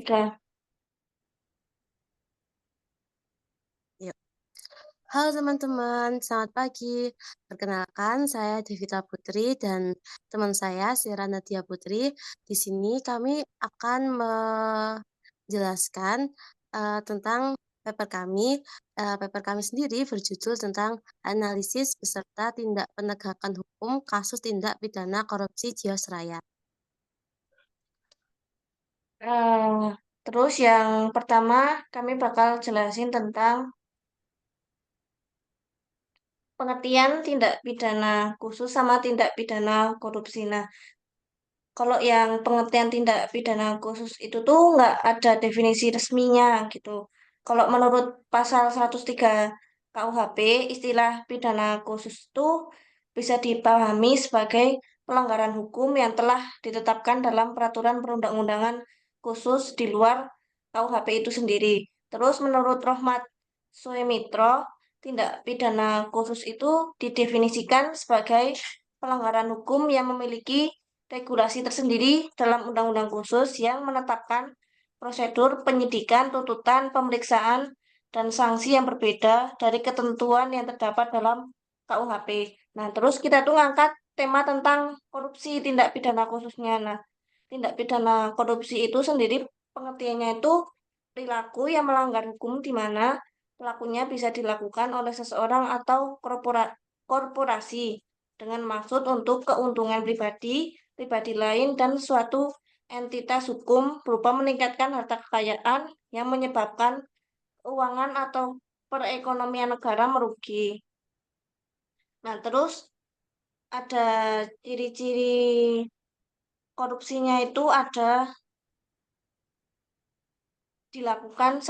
Oke. Yuk. Halo teman-teman, selamat pagi. Perkenalkan, saya Devita Putri dan teman saya Sira Nadia Putri. Di sini kami akan menjelaskan tentang paper kami. Paper kami sendiri berjudul tentang analisis beserta tindak penegakan hukum kasus tindak pidana korupsi Jiwasraya. Eh, Terus yang pertama kami bakal jelasin tentang pengertian tindak pidana khusus sama tindak pidana korupsi. Nah, kalau yang pengertian tindak pidana khusus itu tuh nggak ada definisi resminya gitu. Kalau menurut pasal 103 KUHP, istilah pidana khusus itu bisa dipahami sebagai pelanggaran hukum yang telah ditetapkan dalam peraturan perundang-undangan khusus di luar KUHP itu sendiri. Terus menurut Rohmat Suemitro, tindak pidana khusus itu didefinisikan sebagai pelanggaran hukum yang memiliki regulasi tersendiri dalam undang-undang khusus yang menetapkan prosedur penyidikan, tuntutan, pemeriksaan, dan sanksi yang berbeda dari ketentuan yang terdapat dalam KUHP. Nah, terus kita tuh ngangkat tema tentang korupsi tindak pidana khususnya. Nah, tindak pidana korupsi itu sendiri pengertiannya itu perilaku yang melanggar hukum di mana pelakunya bisa dilakukan oleh seseorang atau korporasi dengan maksud untuk keuntungan pribadi, pribadi lain, dan suatu entitas hukum berupa meningkatkan harta kekayaan yang menyebabkan keuangan atau perekonomian negara merugi. Nah, terus ada ciri-ciri korupsinya itu ada dilakukan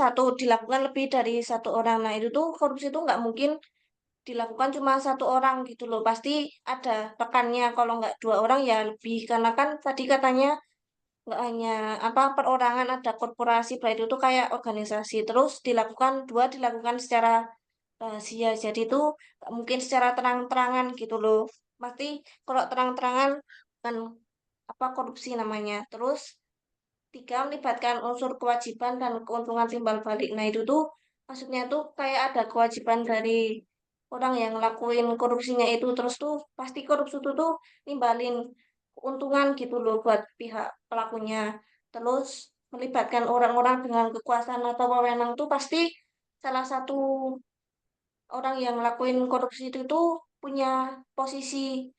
lebih dari satu orang. Nah, itu tuh korupsi itu nggak mungkin dilakukan cuma satu orang gitu loh. Pasti ada rekannya. Kalau nggak dua orang ya lebih. Karena kan tadi katanya nggak hanya apa perorangan, ada korporasi, berarti itu kayak organisasi. Terus dilakukan secara rahasia. Jadi itu nggak mungkin secara terang-terangan gitu loh. Pasti kalau terang-terangan kan apa korupsi namanya. Terus tiga, melibatkan unsur kewajiban dan keuntungan timbal balik. Nah, itu tuh maksudnya tuh kayak ada kewajiban dari orang yang ngelakuin korupsinya itu. Terus tuh pasti korupsi itu tuh nimbalin keuntungan gitu loh buat pihak pelakunya. Terus melibatkan orang-orang dengan kekuasaan atau wewenang tuh pasti salah satu orang yang ngelakuin korupsi itu tuh punya posisi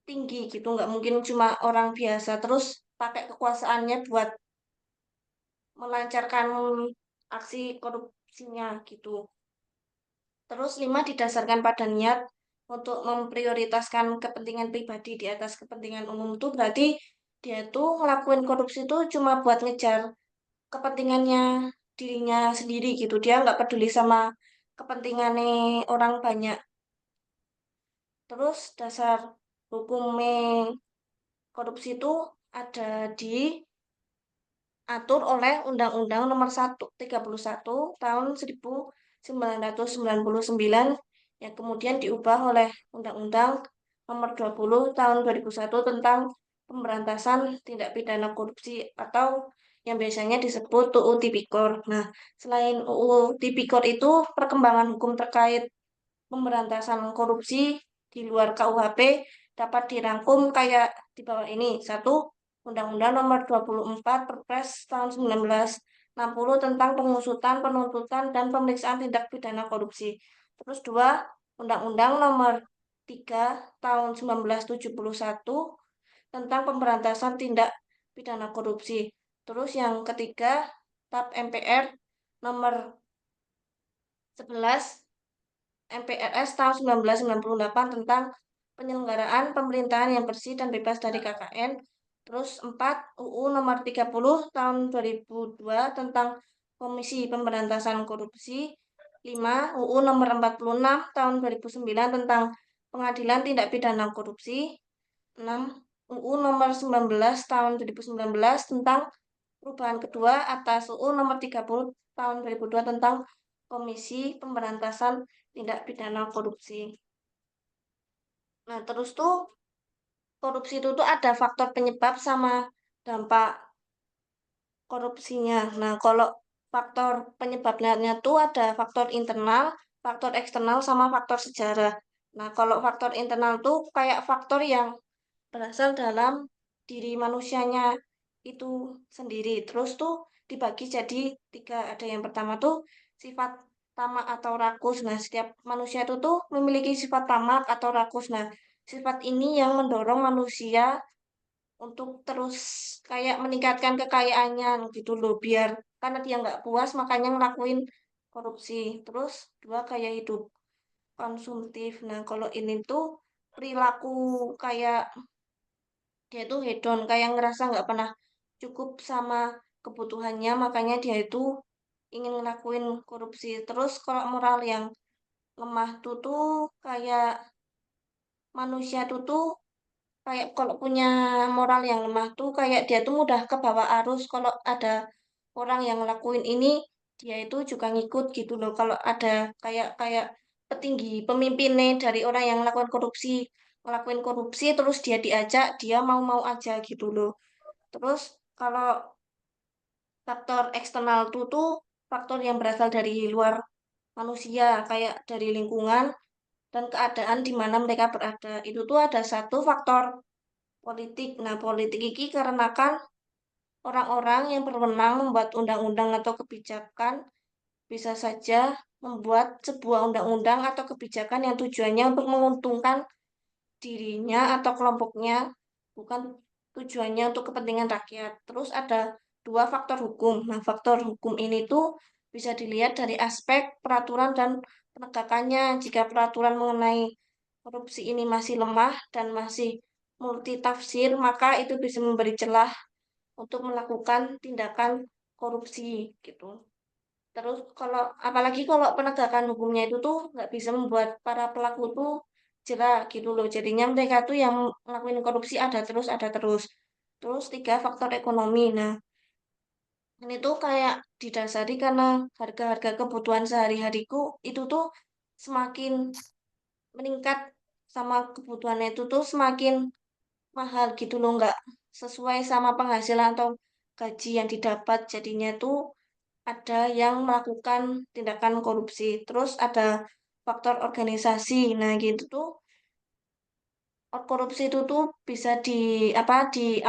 tinggi gitu. Nggak mungkin cuma orang biasa. Terus pakai kekuasaannya buat melancarkan aksi korupsinya gitu. Terus lima, didasarkan pada niat untuk memprioritaskan kepentingan pribadi di atas kepentingan umum tuh berarti dia tuh ngelakuin korupsi tuh cuma buat ngejar kepentingannya dirinya sendiri gitu. Dia nggak peduli sama kepentingannya orang banyak. Terus dasar hukumnya korupsi itu ada diatur oleh Undang-Undang Nomor 31 Tahun 1999 yang kemudian diubah oleh Undang-Undang Nomor 20 Tahun 2001 tentang pemberantasan tindak pidana korupsi atau yang biasanya disebut UU Tipikor. Nah, selain UU Tipikor itu perkembangan hukum terkait pemberantasan korupsi di luar KUHP dapat dirangkum kayak di bawah ini. Satu, Undang-Undang Nomor 24 Perpres tahun 1960 tentang pengusutan, penuntutan, dan pemeriksaan tindak pidana korupsi. Terus dua, Undang-Undang Nomor 3 tahun 1971 tentang pemberantasan tindak pidana korupsi. Terus yang ketiga, TAP MPR Nomor 11 MPRS tahun 1998 tentang penyelenggaraan pemerintahan yang bersih dan bebas dari KKN. Terus 4, UU nomor 30 tahun 2002 tentang Komisi Pemberantasan Korupsi. 5, UU nomor 46 tahun 2009 tentang Pengadilan Tindak Pidana Korupsi. 6, UU nomor 19 tahun 2019 tentang perubahan kedua atas UU nomor 30 tahun 2002 tentang Komisi Pemberantasan Tindak Pidana Korupsi. Nah, terus tuh korupsi itu tuh ada faktor penyebab sama dampak. korupsinya. Nah, kalau faktor penyebabnya tuh ada faktor internal, faktor eksternal, sama faktor sejarah. Nah, kalau faktor internal tuh kayak faktor yang berasal dalam diri manusianya itu sendiri. Terus tuh dibagi jadi tiga. Ada yang pertama tuh sifat tamak atau rakus. Nah, setiap manusia itu tuh memiliki sifat tamak atau rakus. Nah, sifat ini yang mendorong manusia untuk terus kayak meningkatkan kekayaannya gitu loh, biar karena dia nggak puas makanya ngelakuin korupsi. Terus dua, kayak hidup konsumtif. Nah, kalau ini tuh perilaku kayak dia tuh hedon, kayak ngerasa nggak pernah cukup sama kebutuhannya, makanya dia itu ingin ngelakuin korupsi. Terus kalau moral yang lemah tuh kayak manusia tuh kayak kalau punya moral yang lemah tuh kayak dia tuh mudah ke bawah arus. Kalau ada orang yang ngelakuin ini, dia itu juga ngikut gitu loh. Kalau ada kayak kayak petinggi pemimpinnya dari orang yang ngelakuin korupsi terus dia diajak, dia mau-mau aja gitu loh. Terus kalau faktor eksternal tuh faktor yang berasal dari luar manusia, kayak dari lingkungan dan keadaan di mana mereka berada. Itu tuh ada satu faktor politik. Nah, politik ini karena kan orang-orang yang berwenang membuat undang-undang atau kebijakan bisa saja membuat sebuah undang-undang atau kebijakan yang tujuannya untuk menguntungkan dirinya atau kelompoknya, bukan tujuannya untuk kepentingan rakyat. Terus ada dua faktor hukum. Nah, faktor hukum ini tuh bisa dilihat dari aspek peraturan dan penegakannya. Jika peraturan mengenai korupsi ini masih lemah dan masih multitafsir, maka itu bisa memberi celah untuk melakukan tindakan korupsi gitu. Terus kalau apalagi kalau penegakan hukumnya itu tuh nggak bisa membuat para pelaku tuh jerak gitu loh. Jadinya mereka tuh yang ngelakuin korupsi ada terus ada terus. Terus tiga, faktor ekonomi. Nah, ini tuh kayak didasari karena harga-harga kebutuhan sehari-hariku itu tuh semakin meningkat, sama kebutuhannya itu tuh semakin mahal gitu loh, nggak sesuai sama penghasilan atau gaji yang didapat. Jadinya tuh ada yang melakukan tindakan korupsi. Terus ada faktor organisasi. Nah, gitu tuh korupsi itu tuh bisa di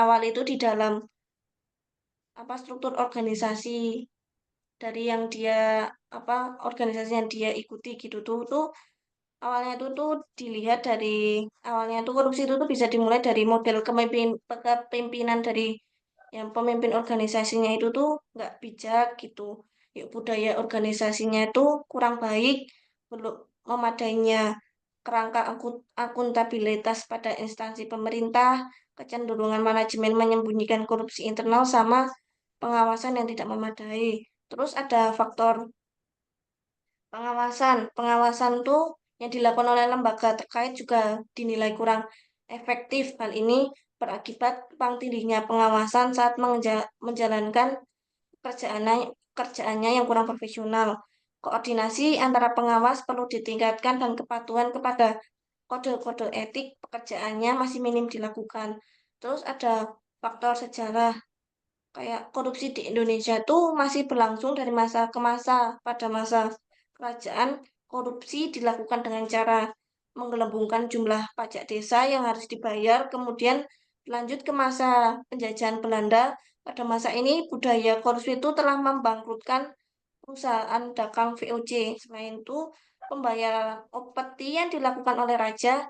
awal itu di dalam struktur organisasi dari yang dia organisasi yang dia ikuti gitu tuh awalnya tuh dilihat dari awalnya tuh korupsi itu tuh bisa dimulai dari model kepemimpinan dari yang pemimpin organisasinya itu tuh nggak bijak gitu. Yuk, budaya organisasinya itu kurang baik, belum memadainya kerangka akuntabilitas pada instansi pemerintah, kecenderungan manajemen menyembunyikan korupsi internal, sama pengawasan yang tidak memadai. Terus ada faktor pengawasan. Pengawasan tuh yang dilakukan oleh lembaga terkait juga dinilai kurang efektif. Hal ini berakibat tumpang tindihnya pengawasan saat menjalankan kerjaannya, kerjaannya yang kurang profesional. Koordinasi antara pengawas perlu ditingkatkan dan kepatuhan kepada kode-kode etik pekerjaannya masih minim dilakukan. Terus ada faktor sejarah. Kayak korupsi di Indonesia tuh masih berlangsung dari masa ke masa. Pada masa kerajaan, korupsi dilakukan dengan cara menggelembungkan jumlah pajak desa yang harus dibayar, kemudian lanjut ke masa penjajahan Belanda. Pada masa ini, budaya korupsi itu telah membangkrutkan perusahaan dagang VOC. Selain itu, pembayaran upeti yang dilakukan oleh raja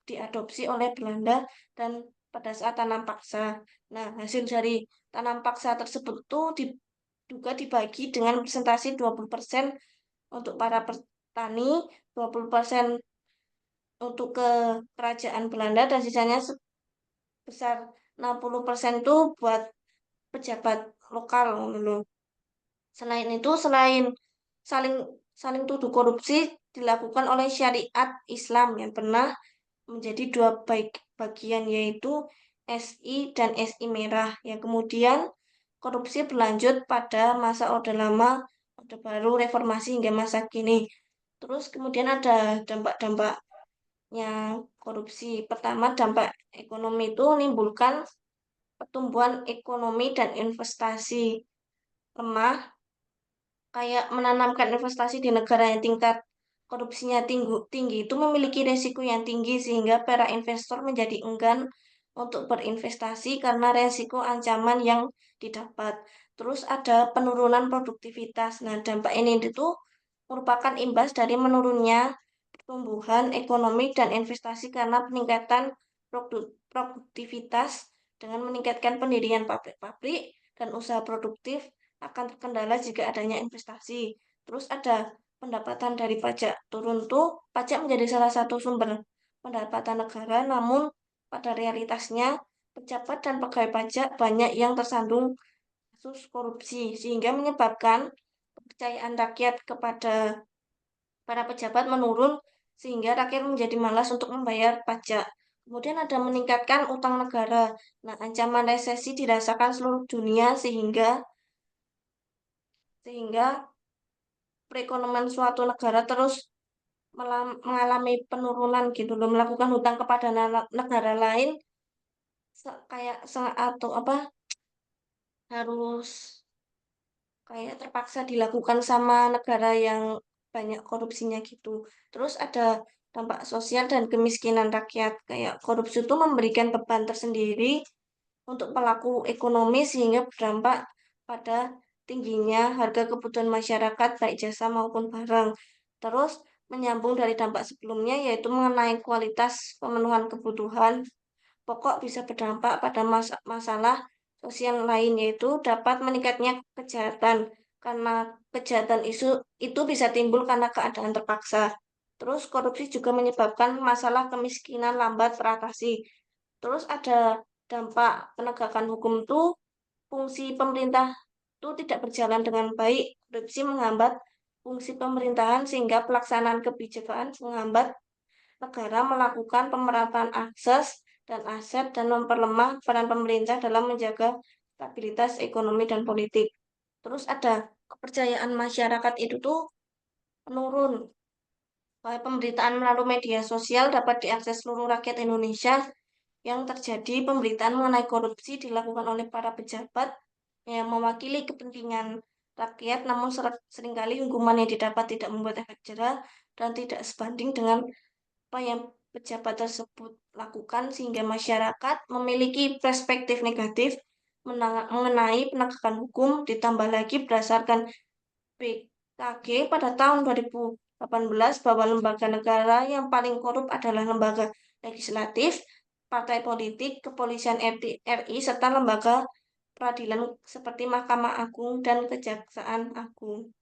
diadopsi oleh Belanda dan pada saat tanam paksa. Nah, hasil dari tanam paksa tersebut tuh juga dibagi dengan presentasi 20% untuk para petani, 20% untuk ke kerajaan Belanda, dan sisanya sebesar 60% itu buat pejabat lokal dulu. Selain itu, selain saling saling tuduh korupsi dilakukan oleh syariat Islam yang pernah menjadi dua bagian, yaitu SI dan SI merah, yang kemudian korupsi berlanjut pada masa Orde Lama, Orde Baru, Reformasi hingga masa kini. Terus kemudian ada dampak-dampaknya korupsi. Pertama, dampak ekonomi itu menimbulkan pertumbuhan ekonomi dan investasi lemah, kayak menanamkan investasi di negara yang tingkat korupsinya tinggi itu memiliki resiko yang tinggi sehingga para investor menjadi enggan untuk berinvestasi karena resiko ancaman yang didapat. Terus ada penurunan produktivitas. Nah, dampak ini itu merupakan imbas dari menurunnya pertumbuhan ekonomi dan investasi karena peningkatan produktivitas dengan meningkatkan pendirian pabrik-pabrik dan usaha produktif akan terkendala jika adanya investasi. Terus ada pendapatan dari pajak turun tuh, pajak menjadi salah satu sumber pendapatan negara, namun pada realitasnya pejabat dan pegawai pajak banyak yang tersandung kasus korupsi, sehingga menyebabkan kepercayaan rakyat kepada para pejabat menurun, sehingga rakyat menjadi malas untuk membayar pajak. Kemudian ada meningkatkan utang negara. Nah, ancaman resesi dirasakan seluruh dunia sehingga perekonomian suatu negara terus mengalami penurunan gitu loh, melakukan hutang kepada negara lain kayak atau apa harus kayak terpaksa dilakukan sama negara yang banyak korupsinya gitu. Terus ada dampak sosial dan kemiskinan rakyat. Kayak korupsi itu memberikan beban tersendiri untuk pelaku ekonomi sehingga berdampak pada tingginya harga kebutuhan masyarakat baik jasa maupun barang. Terus menyambung dari dampak sebelumnya yaitu mengenai kualitas pemenuhan kebutuhan pokok bisa berdampak pada masalah sosial lain yaitu dapat meningkatnya kejahatan karena kejahatan itu bisa timbul karena keadaan terpaksa. Terus korupsi juga menyebabkan masalah kemiskinan lambat teratasi. Terus ada dampak penegakan hukum itu fungsi pemerintah itu tidak berjalan dengan baik. Korupsi menghambat fungsi pemerintahan sehingga pelaksanaan kebijakan menghambat negara melakukan pemerataan akses dan aset dan memperlemah peran pemerintah dalam menjaga stabilitas ekonomi dan politik. Terus ada kepercayaan masyarakat itu tuh menurun. Pemberitaan melalui media sosial dapat diakses seluruh rakyat Indonesia yang terjadi pemberitaan mengenai korupsi dilakukan oleh para pejabat yang mewakili kepentingan rakyat, namun seringkali hukuman yang didapat tidak membuat efek jerah dan tidak sebanding dengan apa yang pejabat tersebut lakukan sehingga masyarakat memiliki perspektif negatif mengenai penegakan hukum ditambah lagi berdasarkan BKG pada tahun 2018 bahwa lembaga negara yang paling korup adalah lembaga legislatif, partai politik, kepolisian RI, serta lembaga peradilan seperti Mahkamah Agung dan Kejaksaan Agung.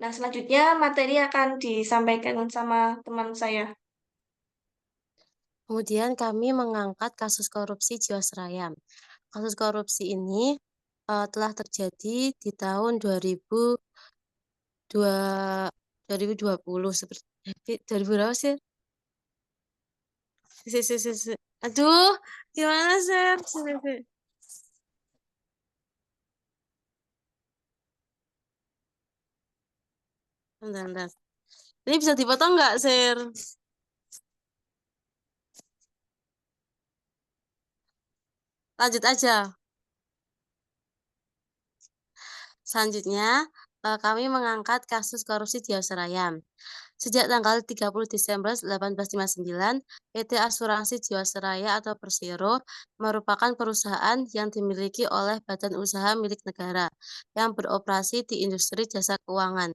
Nah, selanjutnya materi akan disampaikan sama teman saya. Kemudian kami mengangkat kasus korupsi Jiwasraya. Kasus korupsi ini telah terjadi di tahun 2020 seperti 2000 berapa sih? Aduh, gimana sih? Bentar. Ini bisa dipotong nggak, Sir? Lanjut aja. Selanjutnya, kami mengangkat kasus korupsi Jiwasraya. Sejak tanggal 30 Desember 1859, PT Asuransi Jiwasraya atau Persero merupakan perusahaan yang dimiliki oleh badan usaha milik negara yang beroperasi di industri jasa keuangan.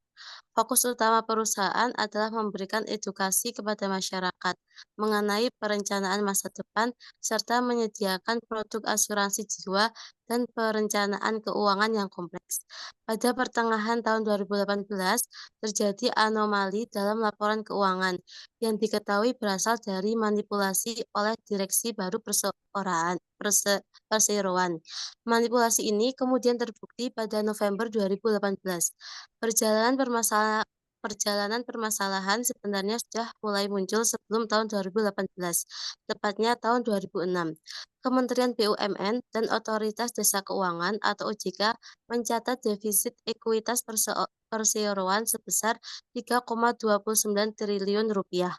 Fokus utama perusahaan adalah memberikan edukasi kepada masyarakat mengenai perencanaan masa depan serta menyediakan produk asuransi jiwa dan perencanaan keuangan yang kompleks. Pada pertengahan tahun 2018, terjadi anomali dalam laporan keuangan yang diketahui berasal dari manipulasi oleh direksi baru perseroan. Manipulasi ini kemudian terbukti pada November 2018. Perjalanan permasalahan sebenarnya sudah mulai muncul sebelum tahun 2018, tepatnya tahun 2006. Kementerian BUMN dan Otoritas Jasa Keuangan atau OJK mencatat defisit ekuitas perseroan sebesar 3,29 triliun rupiah.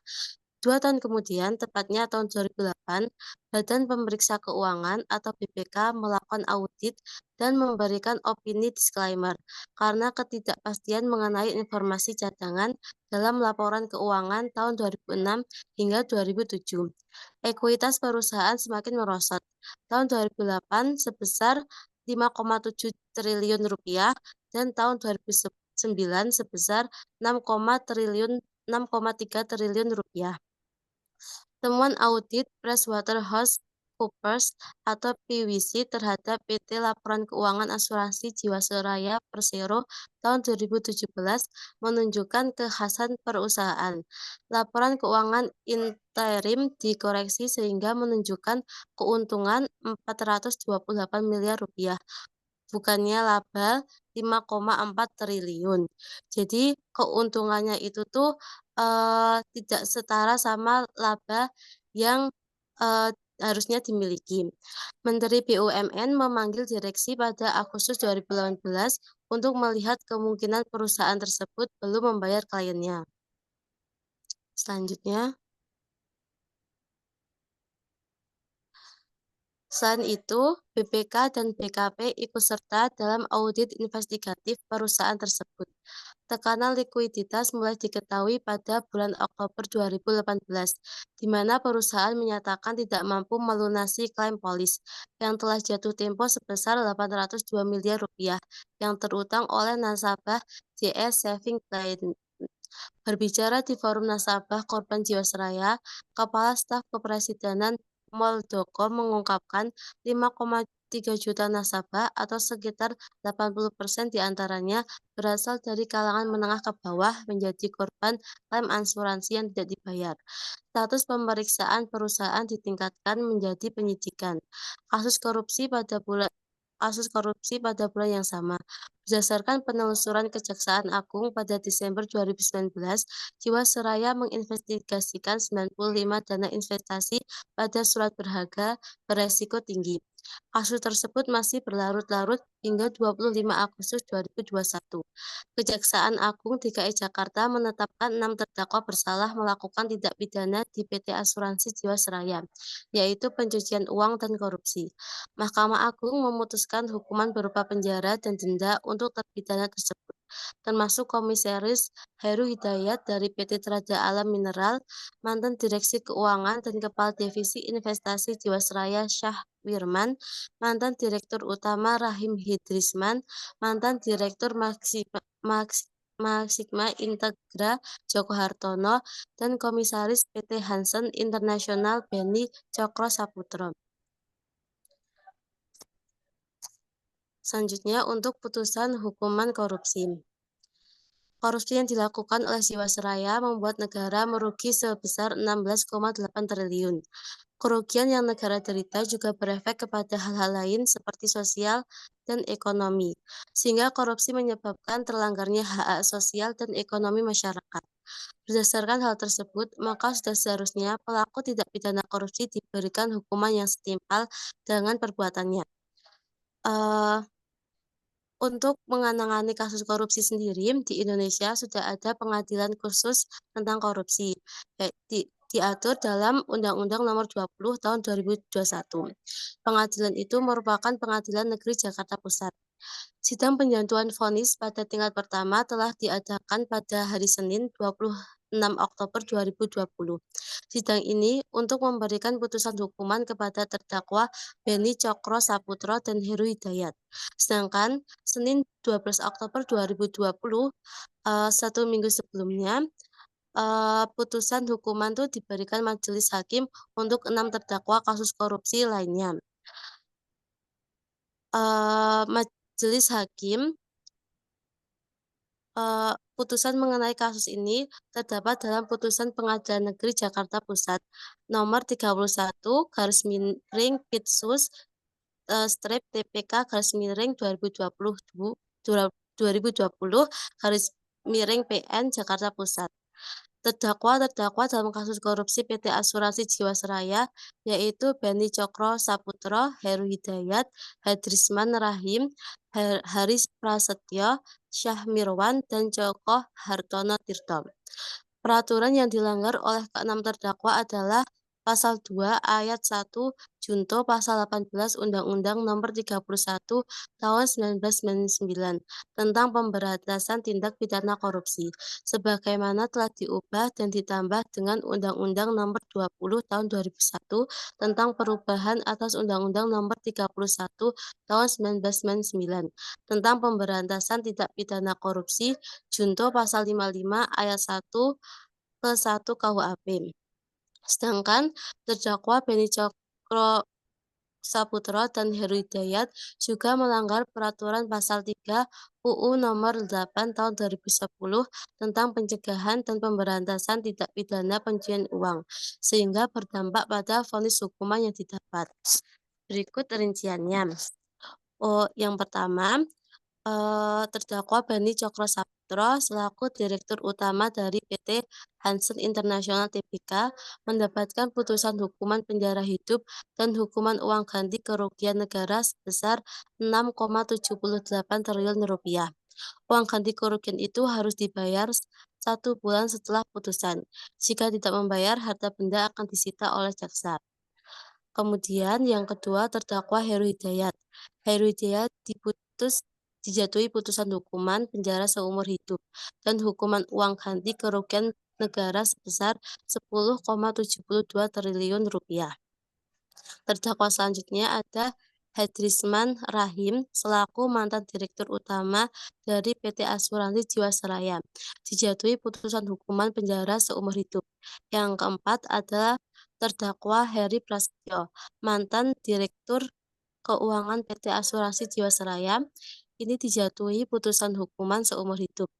2 tahun kemudian, tepatnya tahun 2008, Badan Pemeriksa Keuangan atau BPK melakukan audit dan memberikan opini disclaimer karena ketidakpastian mengenai informasi cadangan dalam laporan keuangan tahun 2006 hingga 2007. Ekuitas perusahaan semakin merosot. Tahun 2008 sebesar 5,7 triliun rupiah dan tahun 2009 sebesar 6,3 triliun rupiah. Temuan audit PricewaterhouseCoopers atau PwC terhadap PT Laporan Keuangan Asuransi Jiwasraya Persero tahun 2017 menunjukkan kekhasan perusahaan. Laporan keuangan interim dikoreksi sehingga menunjukkan keuntungan 428 miliar rupiah, bukannya laba 5,4 triliun. Jadi keuntungannya itu tuh, tidak setara sama laba yang, eee, harusnya dimiliki. Menteri BUMN memanggil direksi pada Agustus 2018 untuk melihat kemungkinan perusahaan tersebut belum membayar kliennya. Selanjutnya, selain itu, BPK dan BKP ikut serta dalam audit investigatif perusahaan tersebut. Tekanan likuiditas mulai diketahui pada bulan Oktober 2018, di mana perusahaan menyatakan tidak mampu melunasi klaim polis yang telah jatuh tempo sebesar 802 miliar rupiah yang terutang oleh nasabah JS Saving Plan. Berbicara di forum nasabah korban Jiwasraya, Kepala Staf Kepresidenan Muldoko mengungkapkan 5,3 juta nasabah atau sekitar 80% diantaranya berasal dari kalangan menengah ke bawah menjadi korban klaim asuransi yang tidak dibayar. Status pemeriksaan perusahaan ditingkatkan menjadi penyidikan. Kasus korupsi pada bulan kasus korupsi pada bulan yang sama. Berdasarkan penelusuran Kejaksaan Agung pada Desember 2019, Jiwasraya menginvestigasikan 95 dana investasi pada surat berharga beresiko tinggi. Kasus tersebut masih berlarut-larut hingga 25 Agustus 2021. Kejaksaan Agung DKI Jakarta menetapkan 6 terdakwa bersalah melakukan tindak pidana di PT Asuransi Jiwasraya, yaitu pencucian uang dan korupsi. Mahkamah Agung memutuskan hukuman berupa penjara dan denda untuk terpidana tersebut, termasuk Komisaris Heru Hidayat dari PT Teraja Alam Mineral, mantan Direksi Keuangan dan Kepala Divisi Investasi Jiwasraya Syah Wirman, mantan Direktur Utama Rahim Hidrisman, mantan Direktur Maxigma Integra Joko Hartono, dan Komisaris PT Hansen International Beni Cokro Saputro. Selanjutnya untuk putusan hukuman korupsi. Korupsi yang dilakukan oleh Jiwasraya membuat negara merugi sebesar 16,8 triliun. Kerugian yang negara derita juga berefek kepada hal-hal lain seperti sosial dan ekonomi, sehingga korupsi menyebabkan terlanggarnya hak sosial dan ekonomi masyarakat. Berdasarkan hal tersebut, maka sudah seharusnya pelaku tindak pidana korupsi diberikan hukuman yang setimpal dengan perbuatannya. Untuk menangani kasus korupsi sendiri, di Indonesia sudah ada pengadilan khusus tentang korupsi, diatur dalam Undang-Undang Nomor 20 Tahun 2021. Pengadilan itu merupakan Pengadilan Negeri Jakarta Pusat. Sidang penjatuhan vonis pada tingkat pertama telah diadakan pada hari Senin 26 Oktober 2020. Sidang ini untuk memberikan putusan hukuman kepada terdakwa Beni Cokro Saputro dan Heru Hidayat. Sedangkan Senin 12 Oktober 2020, satu minggu sebelumnya, putusan hukuman itu diberikan majelis hakim untuk 6 terdakwa kasus korupsi lainnya. Majelis hakim putusan mengenai kasus ini terdapat dalam putusan Pengadilan Negeri Jakarta Pusat nomor 31 garis miring Pitsus strip TPK garis miring 2020 garis miring PN Jakarta Pusat. Terdakwa dalam kasus korupsi PT Asuransi Jiwasraya yaitu Beni Cokro Saputro, Heru Hidayat, Hadrisman Rahim, Haris Prasetyo, Syah Mirwan, dan Joko Hartono Tirto. Peraturan yang dilanggar oleh keenam terdakwa adalah Pasal 2 Ayat 1 Junto Pasal 18 Undang-Undang Nomor 31 Tahun 1999 tentang pemberantasan tindak pidana korupsi, sebagaimana telah diubah dan ditambah dengan Undang-Undang Nomor 20 Tahun 2001 tentang perubahan atas Undang-Undang Nomor 31 Tahun 1999 tentang pemberantasan tindak pidana korupsi junto Pasal 55 Ayat 1 ke 1 KUHP. Sedangkan terdakwa Beni Cokro Saputra dan Heru Hidayat juga melanggar peraturan pasal 3 UU nomor 8 tahun 2010 tentang pencegahan dan pemberantasan tindak pidana pencucian uang, sehingga berdampak pada vonis hukuman yang didapat. Berikut rinciannya. Yang pertama, terdakwa Beni Cokro Saputro selaku Direktur Utama dari PT Hansen International Tbk mendapatkan putusan hukuman penjara hidup dan hukuman uang ganti kerugian negara sebesar 6,78 triliun rupiah. Uang ganti kerugian itu harus dibayar 1 bulan setelah putusan. Jika tidak membayar, harta benda akan disita oleh jaksa. Kemudian yang kedua terdakwa Heru Hidayat. Heru Hidayat dijatuhi putusan hukuman penjara seumur hidup dan hukuman uang ganti kerugian negara sebesar 10,72 triliun rupiah. Terdakwa selanjutnya ada Hadrisman Rahim selaku mantan Direktur Utama dari PT Asuransi Jiwasraya, dijatuhi putusan hukuman penjara seumur hidup. Yang keempat adalah terdakwa Heri Prasetyo, mantan Direktur Keuangan PT Asuransi Jiwasraya, ini dijatuhi putusan hukuman seumur hidup.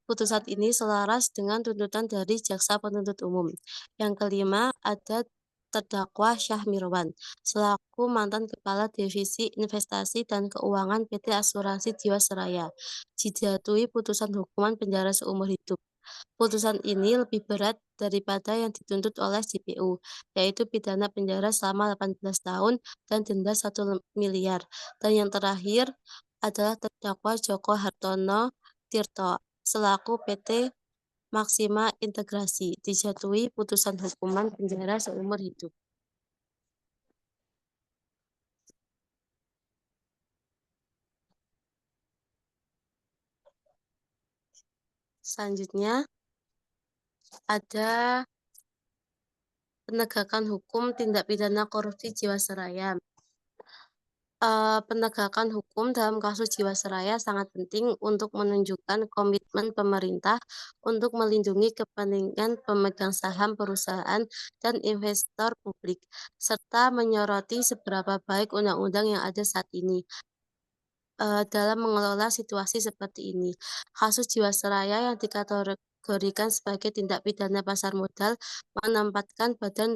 Putusan ini selaras dengan tuntutan dari Jaksa Penuntut Umum. Yang kelima ada terdakwa Syah Mirwan, selaku mantan Kepala Divisi Investasi dan Keuangan PT Asuransi Jiwasraya, dijatuhi putusan hukuman penjara seumur hidup. Putusan ini lebih berat daripada yang dituntut oleh JPU, yaitu pidana penjara selama 18 tahun dan denda 1 miliar. Dan yang terakhir adalah terdakwa Joko Hartono Tirto, selaku PT Maksima Integrasi, dijatuhi putusan hukuman penjara seumur hidup. Selanjutnya ada penegakan hukum tindak pidana korupsi Jiwasraya. Penegakan hukum dalam kasus Jiwasraya sangat penting untuk menunjukkan komitmen pemerintah untuk melindungi kepentingan pemegang saham perusahaan dan investor publik, serta menyoroti seberapa baik undang-undang yang ada saat ini dalam mengelola situasi seperti ini. Kasus Jiwasraya yang dikategorikan sebagai tindak pidana pasar modal menempatkan Badan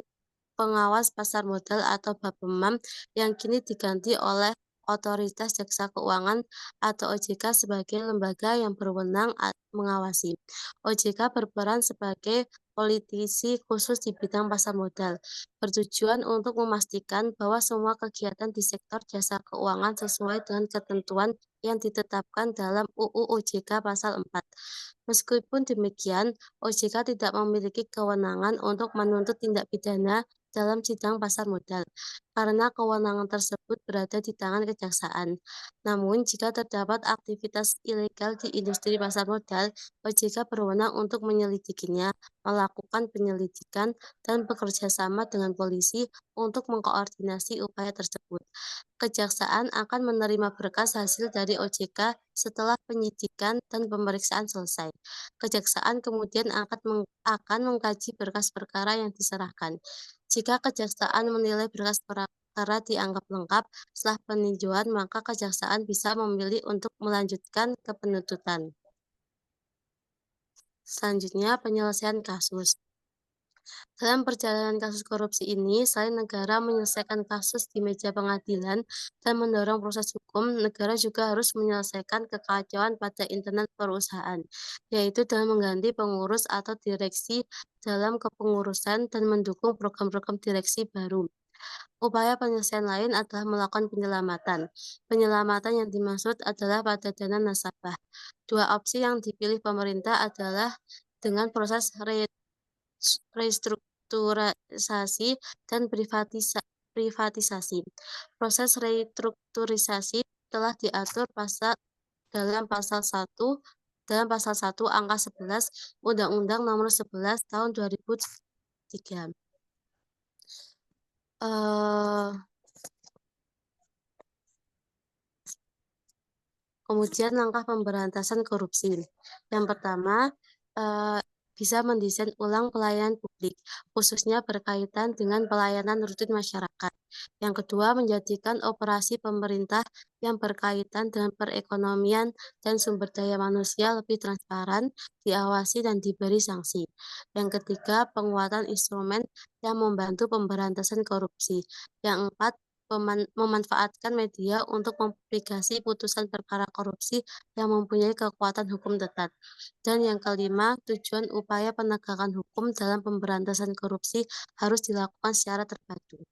Pengawas Pasar Modal atau Bapemam yang kini diganti oleh Otoritas Jasa Keuangan atau OJK sebagai lembaga yang berwenang mengawasi. OJK berperan sebagai politisi khusus di bidang pasar modal, bertujuan untuk memastikan bahwa semua kegiatan di sektor jasa keuangan sesuai dengan ketentuan yang ditetapkan dalam UU OJK Pasal 4. Meskipun demikian, OJK tidak memiliki kewenangan untuk menuntut tindak pidana dalam sidang pasar modal, karena kewenangan tersebut berada di tangan kejaksaan. Namun, jika terdapat aktivitas ilegal di industri pasar modal, OJK berwenang untuk menyelidikinya, melakukan penyelidikan, dan bekerja sama dengan polisi untuk mengkoordinasi upaya tersebut. Kejaksaan akan menerima berkas hasil dari OJK setelah penyidikan dan pemeriksaan selesai. Kejaksaan kemudian akan mengkaji berkas perkara yang diserahkan. Jika kejaksaan menilai berkas perkara dianggap lengkap setelah peninjauan, maka kejaksaan bisa memilih untuk melanjutkan ke penuntutan. Selanjutnya, penyelesaian kasus. Dalam perjalanan kasus korupsi ini, selain negara menyelesaikan kasus di meja pengadilan dan mendorong proses hukum, negara juga harus menyelesaikan kekacauan pada internal perusahaan, yaitu dengan mengganti pengurus atau direksi dalam kepengurusan dan mendukung program-program direksi baru. Upaya penyelesaian lain adalah melakukan penyelamatan. Penyelamatan yang dimaksud adalah pada dana nasabah. Dua opsi yang dipilih pemerintah adalah dengan proses restrukturisasi dan privatisasi. Proses restrukturisasi telah diatur dalam pasal 1 angka 11 Undang-Undang Nomor 11 Tahun 2003. Eh, Kemudian langkah pemberantasan korupsi. Yang pertama, eh, bisa mendesain ulang pelayanan publik, khususnya berkaitan dengan pelayanan rutin masyarakat. Yang kedua, menjadikan operasi pemerintah yang berkaitan dengan perekonomian dan sumber daya manusia lebih transparan, diawasi dan diberi sanksi. Yang ketiga, penguatan instrumen yang membantu pemberantasan korupsi. Yang keempat, memanfaatkan media untuk mempublikasi putusan perkara korupsi yang mempunyai kekuatan hukum tetap. Dan yang kelima, tujuan upaya penegakan hukum dalam pemberantasan korupsi harus dilakukan secara terpadu.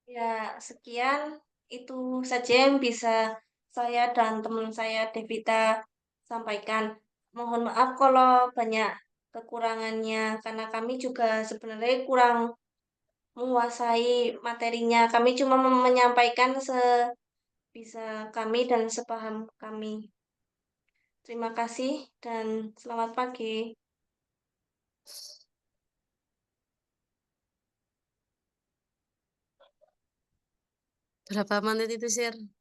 Ya, sekian itu saja yang bisa saya dan teman saya Devita sampaikan. Mohon maaf kalau banyak kekurangannya, karena kami juga sebenarnya kurang menguasai materinya. Kami cuma menyampaikan sebisa kami dan sepaham kami. Terima kasih dan selamat pagi. Berapa menit itu, Sir?